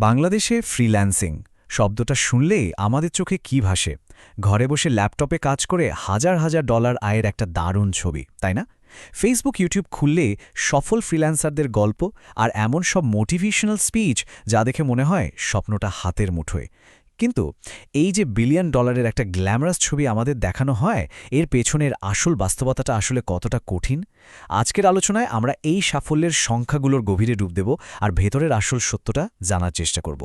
বাংলাদেশে ফ্রিল্যান্সিং শব্দটা শুনলেই আমাদের চোখে কি ভাসে? ঘরে বসে ল্যাপটপে কাজ করে হাজার হাজার ডলার আয়ের একটা দারুণ ছবি, তাই না? ফেসবুক ইউটিউব খুললে সফল ফ্রিল্যান্সারদের গল্প আর এমন সব মোটিভেশনাল স্পিচ যা দেখে মনে হয় স্বপ্নটা হাতের মুঠোয়। কিন্তু এই যে বিলিয়ন ডলারের একটা গ্ল্যামারাস ছবি আমাদের দেখানো হয়, এর পেছনের আসল বাস্তবতাটা আসলে কতটা কঠিন? আজকের আলোচনায় আমরা এই সাফল্যের সংখ্যাগুলোর গভীরে ডুব দেব আর ভেতরের আসল সত্যটা জানার চেষ্টা করব।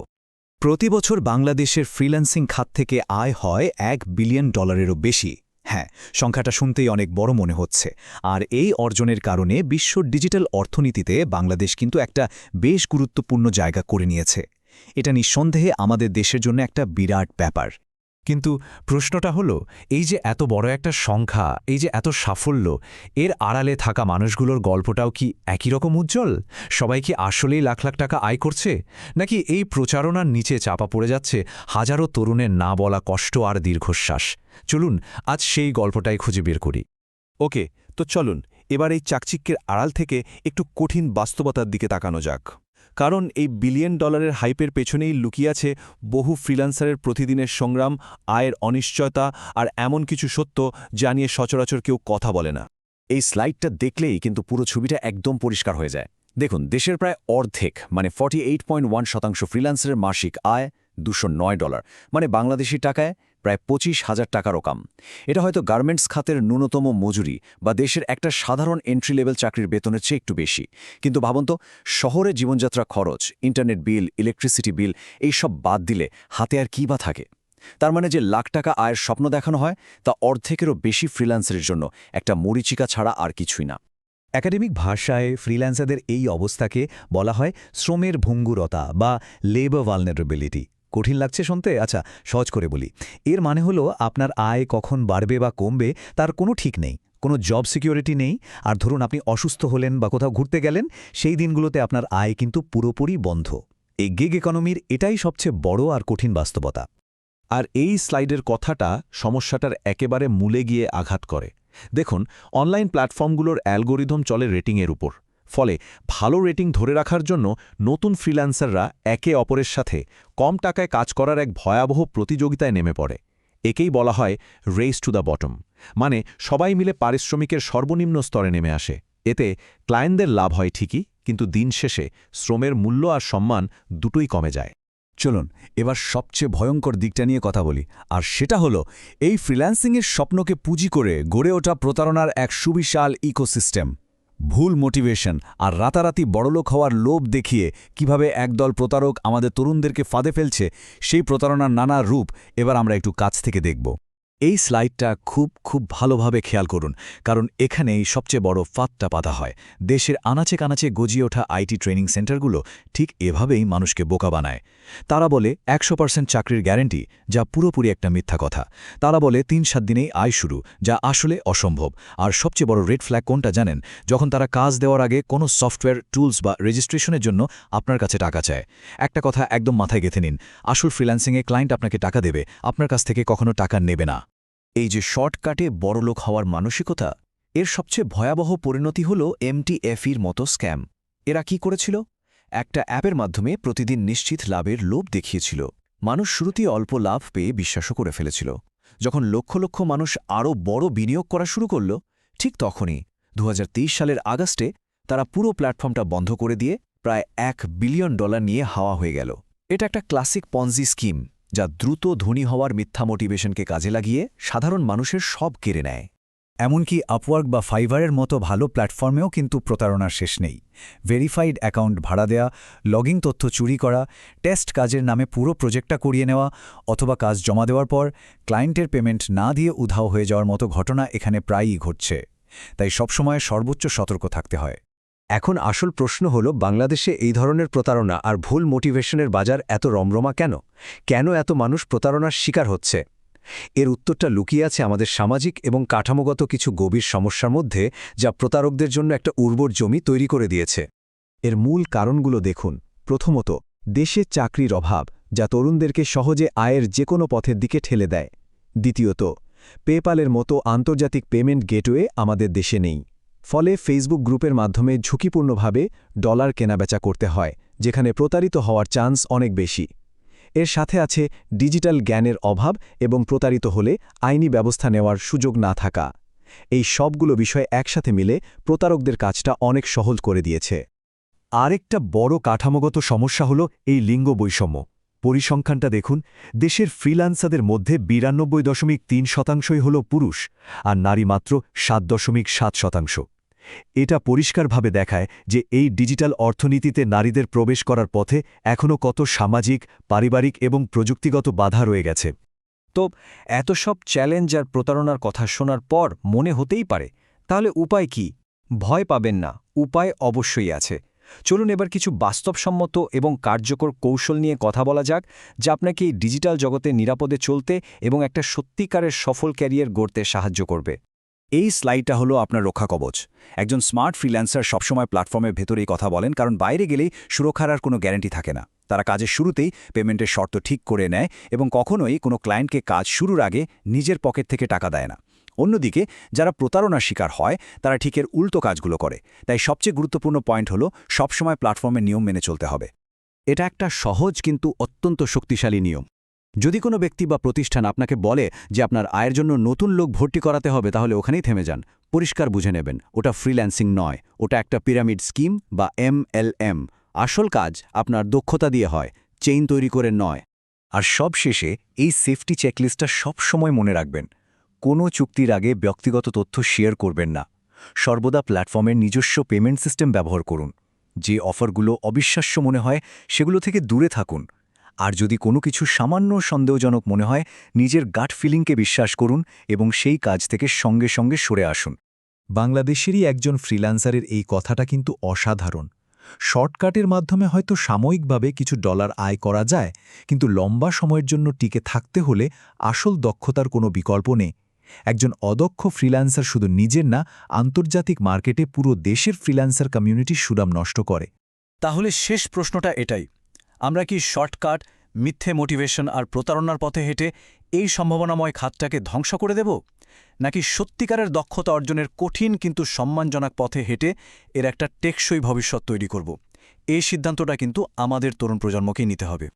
প্রতি বছর বাংলাদেশের ফ্রিল্যান্সিং খাত থেকে আয় হয় $1 বিলিয়নেরও বেশি। হ্যাঁ, সংখ্যাটা শুনতেই অনেক বড় মনে হচ্ছে। আর এই অর্জনের কারণে বিশ্ব ডিজিটাল অর্থনীতিতে বাংলাদেশ কিন্তু একটা বেশ গুরুত্বপূর্ণ জায়গা করে নিয়েছে। এটা নিঃসন্দেহে আমাদের দেশের জন্য একটা বিরাট ব্যাপার। কিন্তু প্রশ্নটা হলো, এই যে এত বড় একটা সংখ্যা, এই যে এত সাফল্য, এর আড়ালে থাকা মানুষগুলোর গল্পটাও কি একই রকম উজ্জ্বল? সবাই কি আসলেই লাখ লাখ টাকা আয় করছে, নাকি এই প্রচারণার নিচে চাপা পড়ে যাচ্ছে হাজারো তরুণের না বলা কষ্ট আর দীর্ঘশ্বাস? চলুন আজ সেই গল্পটাই খুঁজে বের করি। ওকে, তো চলুন এবার এই চাকচিক্যের আড়াল থেকে একটু কঠিন বাস্তবতার দিকে তাকানো যাক। কারণ এই বিলিয়ন ডলারের হাইপের পেছনেই লুকিয়ে আছে বহু ফ্রিল্যান্সারের প্রতিদিনের সংগ্রাম, আয়ের অনিশ্চয়তা আর এমন কিছু সত্য যা নিয়ে সচরাচর কেউ কথা বলে না। এই স্লাইডটা দেখলেই কিন্তু পুরো ছবিটা একদম পরিষ্কার হয়ে যায়। দেখুন, দেশের প্রায় অর্ধেক মানে 48.1% ফ্রিল্যান্সারের মাসিক আয় $209, মানে বাংলাদেশি টাকায় প্রায় 25,000 টাকারও কম। এটা হয়তো গার্মেন্টস খাতের ন্যূনতম মজুরি বা দেশের একটা সাধারণ এন্ট্রি লেভেল চাকরির বেতনের চেয়ে একটু বেশি। কিন্তু ভাবুন তো, শহরে জীবনযাত্রা খরচ, ইন্টারনেট বিল, ইলেকট্রিসিটি বিল এইসব বাদ দিলে হাতে আর কী বা থাকে? তার মানে যে লাখ টাকা আয়ের স্বপ্ন দেখানো হয় তা অর্ধেকেরও বেশি ফ্রিল্যান্সারের জন্য একটা মরীচিকা ছাড়া আর কিছুই না। একাডেমিক ভাষায় ফ্রিল্যান্সারদের এই অবস্থাকে বলা হয় শ্রমের ভঙ্গুরতা বা লেবার ভালনারেবিলিটি। কঠিন লাগছে শুনতে? আচ্ছা, সহজ করে বলি। এর মানে হলো আপনার আয় কখন বাড়বে বা কমবে তার কোনো ঠিক নেই, কোনো জব সিকিউরিটি নেই। আর ধরুন আপনি অসুস্থ হলেন বা কোথাও ঘুরতে গেলেন, সেই দিনগুলোতে আপনার আয় কিন্তু পুরোপুরি বন্ধ। এই গিগ ইকোনমির এটাই সবচেয়ে বড় আর কঠিন বাস্তবতা। আর এই স্লাইডের কথাটা সমস্যাটার একেবারে মূলে গিয়ে আঘাত করে। দেখুন, অনলাইন প্ল্যাটফর্মগুলোর অ্যালগোরিদম চলে রেটিংয়ের উপর। ফলে ভালো রেটিং ধরে রাখার জন্য নতুন ফ্রিল্যান্সাররা একে অপরের সাথে কম টাকায় কাজ করার এক ভয়াবহ প্রতিযোগিতায় নেমে পড়ে। একেই বলা হয় রেস টু দ্য বটম, মানে সবাই মিলে পারিশ্রমিকের সর্বনিম্ন স্তরে নেমে আসে। এতে ক্লায়েন্টদের লাভ হয় ঠিকই, কিন্তু দিন শেষে শ্রমের মূল্য আর সম্মান দুটোই কমে যায়। চলুন এবার সবচেয়ে ভয়ঙ্কর দিকটা নিয়ে কথা বলি, আর সেটা হলো এই ফ্রিল্যান্সিংয়ের স্বপ্নকে পুঁজি করে গড়ে ওঠা প্রতারণার এক সুবিশাল ইকোসিস্টেম। ভুল মোটিভেশন আর রাতারাতি বড়লোক হওয়ার লোভ দেখিয়ে কিভাবে একদল প্রতারক আমাদের তরুণদেরকে ফাঁদে ফেলছে, সেই প্রতারণার নানা রূপ এবার আমরা একটু কাছ থেকে দেখব। এই স্লাইডটা খুব ভালোভাবে খেয়াল করুন, কারণ এখানেই সবচেয়ে বড় ফাঁদটা পাতা হয়। দেশের আনাচে কানাচে গজিয়ে ওঠা আইটি ট্রেনিং সেন্টারগুলো ঠিক এভাবেই মানুষকে বোকা বানায়। তারা বলে 100% চাকরির গ্যারেন্টি, যা পুরোপুরি একটা মিথ্যা কথা। তারা বলে 3-7 দিনেই আয় শুরু, যা আসলে অসম্ভব। আর সবচেয়ে বড় রেড ফ্ল্যাগ কোনটা জানেন? যখন তারা কাজ দেওয়ার আগে কোনো সফটওয়্যার, টুলস বা রেজিস্ট্রেশনের জন্য আপনার কাছে টাকা চায়। একটা কথা একদম মাথায় গেঁথে নিন, আসল ফ্রিল্যান্সিংয়ে ক্লায়েন্ট আপনাকে টাকা দেবে, আপনার কাছ থেকে কখনো টাকা নেবে না। এই যে শর্টকাটে বড়লোক হওয়ার মানসিকতা, এর সবচেয়ে ভয়াবহ পরিণতি হল MTFEর মতো স্ক্যাম। এরা কি করেছিল? একটা অ্যাপের মাধ্যমে প্রতিদিন নিশ্চিত লাভের লোভ দেখিয়েছিল। মানুষ শুরুতেই অল্প লাভ পেয়ে বিশ্বাসও করে ফেলেছিল। যখন লক্ষ লক্ষ মানুষ আরও বড় বিনিয়োগ করা শুরু করল, ঠিক তখনই 2023 সালের আগস্টে তারা পুরো প্ল্যাটফর্মটা বন্ধ করে দিয়ে প্রায় $1 বিলিয়ন নিয়ে হাওয়া হয়ে গেল। এটা একটা ক্লাসিক পনজি স্কিম, যা দ্রুত ধনী হওয়ার মিথ্যা মোটিভেশনকে কাজে লাগিয়ে সাধারণ মানুষের সব কেড়ে নেয়। এমনকি আপওয়ার্ক বা ফাইবারের মতো ভালো প্ল্যাটফর্মেও কিন্তু প্রতারণার শেষ নেই। ভেরিফাইড অ্যাকাউন্ট ভাড়া দেয়া, লগইন তথ্য চুরি করা, টেস্ট কাজের নামে পুরো প্রজেক্টটা করিয়ে নেওয়া, অথবা কাজ জমা দেওয়ার পর ক্লায়েন্টের পেমেন্ট না দিয়ে উধাও হয়ে যাওয়ার মতো ঘটনা এখানে প্রায়ই ঘটছে। তাই সবসময় সর্বোচ্চ সতর্ক থাকতে হয়। এখন আসল প্রশ্ন হলো, বাংলাদেশে এই ধরনের প্রতারণা আর ভুল মোটিভেশনের বাজার এত রমরমা কেন? কেন এত মানুষ প্রতারণার শিকার হচ্ছে? এর উত্তরটা লুকিয়ে আছে আমাদের সামাজিক এবং কাঠামোগত কিছু গভীর সমস্যার মধ্যে, যা প্রতারকদের জন্য একটা উর্বর জমি তৈরি করে দিয়েছে। এর মূল কারণগুলো দেখুন। প্রথমত, দেশে চাকরির অভাব, যা তরুণদেরকে সহজে আয়ের যে কোনো পথের দিকে ঠেলে দেয়। দ্বিতীয়ত, পেপ্যালের মতো আন্তর্জাতিক পেমেন্ট গেটওয়ে আমাদের দেশে নেই। ফলে ফেসবুক গ্রুপের মাধ্যমে ঝুঁকিপূর্ণভাবে ডলার কেনাবেচা করতে হয়, যেখানে প্রতারিত হওয়ার চান্স অনেক বেশি। এর সাথে আছে ডিজিটাল জ্ঞানের অভাব এবং প্রতারিত হলে আইনি ব্যবস্থা নেওয়ার সুযোগ না থাকা। এই সবগুলো বিষয় একসাথে মিলে প্রতারকদের কাজটা অনেক সহজ করে দিয়েছে। আরেকটা বড় কাঠামোগত সমস্যা হল এই লিঙ্গ বৈষম্য। পরিসংখ্যানটা দেখুন, দেশের ফ্রিল্যান্সারদের মধ্যে ৯২.৩% হল পুরুষ আর নারী মাত্র ৭.৭%। এটা পরিষ্কারভাবে দেখায় যে এই ডিজিটাল অর্থনীতিতে নারীদের প্রবেশ করার পথে এখনও কত সামাজিক, পারিবারিক এবং প্রযুক্তিগত বাধা রয়ে গেছে। তো এত সব চ্যালেঞ্জ আর প্রতারণার কথা শোনার পর মনে হতেই পারে, তাহলে উপায় কি? ভয় পাবেন না, উপায় অবশ্যই আছে। চলুন এবার কিছু বাস্তবসম্মত এবং কার্যকর কৌশল নিয়ে কথা বলা যাক, যা আপনাকে এই ডিজিটাল জগতে নিরাপদে চলতে এবং একটা সত্যিকারের সফল ক্যারিয়ার গড়তে সাহায্য করবে। এই স্লাইডটা হলো আপনার রক্ষা কবচ। একজন স্মার্ট ফ্রিল্যান্সার সবসময় প্ল্যাটফর্মের ভেতরেই কথা বলেন, কারণ বাইরে গেলেই সুরক্ষার আর কোনো গ্যারান্টি থাকে না। তারা কাজের শুরুতেই পেমেন্টের শর্ত ঠিক করে নেয় এবং কখনোই কোনো ক্লায়েন্টকে কাজ শুরুর আগে নিজের পকেট থেকে টাকা দেয় না। অন্যদিকে যারা প্রতারণার শিকার হয় তারা ঠিক এর উল্টো কাজগুলো করে। তাই সবচেয়ে গুরুত্বপূর্ণ পয়েন্ট হলো সবসময় প্ল্যাটফর্মের নিয়ম মেনে চলতে হবে। এটা একটা সহজ কিন্তু অত্যন্ত শক্তিশালী নিয়ম। যদি কোনো ব্যক্তি বা প্রতিষ্ঠান আপনাকে বলে যে আপনার আয়ের জন্য নতুন লোক ভর্তি করাতে হবে, তাহলে ওখানেই থেমে যান। পরিষ্কার বুঝে নেবেন, ওটা ফ্রিল্যান্সিং নয়, ওটা একটা পিরামিড স্কিম বা MLM। আসল কাজ আপনার দক্ষতা দিয়ে হয়, চেইন তৈরি করে নয়। আর সব শেষে এই সেফটি চেকলিস্টটা সবসময় মনে রাখবেন। কোনো চুক্তির আগে ব্যক্তিগত তথ্য শেয়ার করবেন না। সর্বদা প্ল্যাটফর্মের নিজস্ব পেমেন্ট সিস্টেম ব্যবহার করুন। যে অফারগুলো অবিশ্বাস্য মনে হয় সেগুলো থেকে দূরে থাকুন। আর যদি কোনো কিছু সামান্য সন্দেহজনক মনে হয়, নিজের গাট ফিলিংকে বিশ্বাস করুন এবং সেই কাজ থেকে সঙ্গে সঙ্গে সরে আসুন। বাংলাদেশেরই একজন ফ্রিল্যান্সারের এই কথাটা কিন্তু অসাধারণ। শর্টকাটের মাধ্যমে হয়তো সাময়িকভাবে কিছু ডলার আয় করা যায়, কিন্তু লম্বা সময়ের জন্য টিকে থাকতে হলে আসল দক্ষতার কোনো বিকল্প নেই। একজন অদক্ষ ফ্রিল্যান্সার শুধু নিজের না, আন্তর্জাতিক মার্কেটে পুরো দেশের ফ্রিল্যান্সার কমিউনিটির সুনাম নষ্ট করে। তাহলে শেষ প্রশ্নটা এটাই, আমরা কি শর্টকাট, মিথ্যে মোটিভেশন আর প্রতারণার পথে হেঁটে এই সম্ভাবনাময় খাতটাকে ধ্বংস করে দেব, নাকি সত্যিকারের দক্ষতা অর্জনের কঠিন কিন্তু সম্মানজনক পথে হেঁটে এর একটা টেকসই ভবিষ্যৎ তৈরি করব? এই সিদ্ধান্তটা কিন্তু আমাদের তরুণ প্রজন্মকেই নিতে হবে।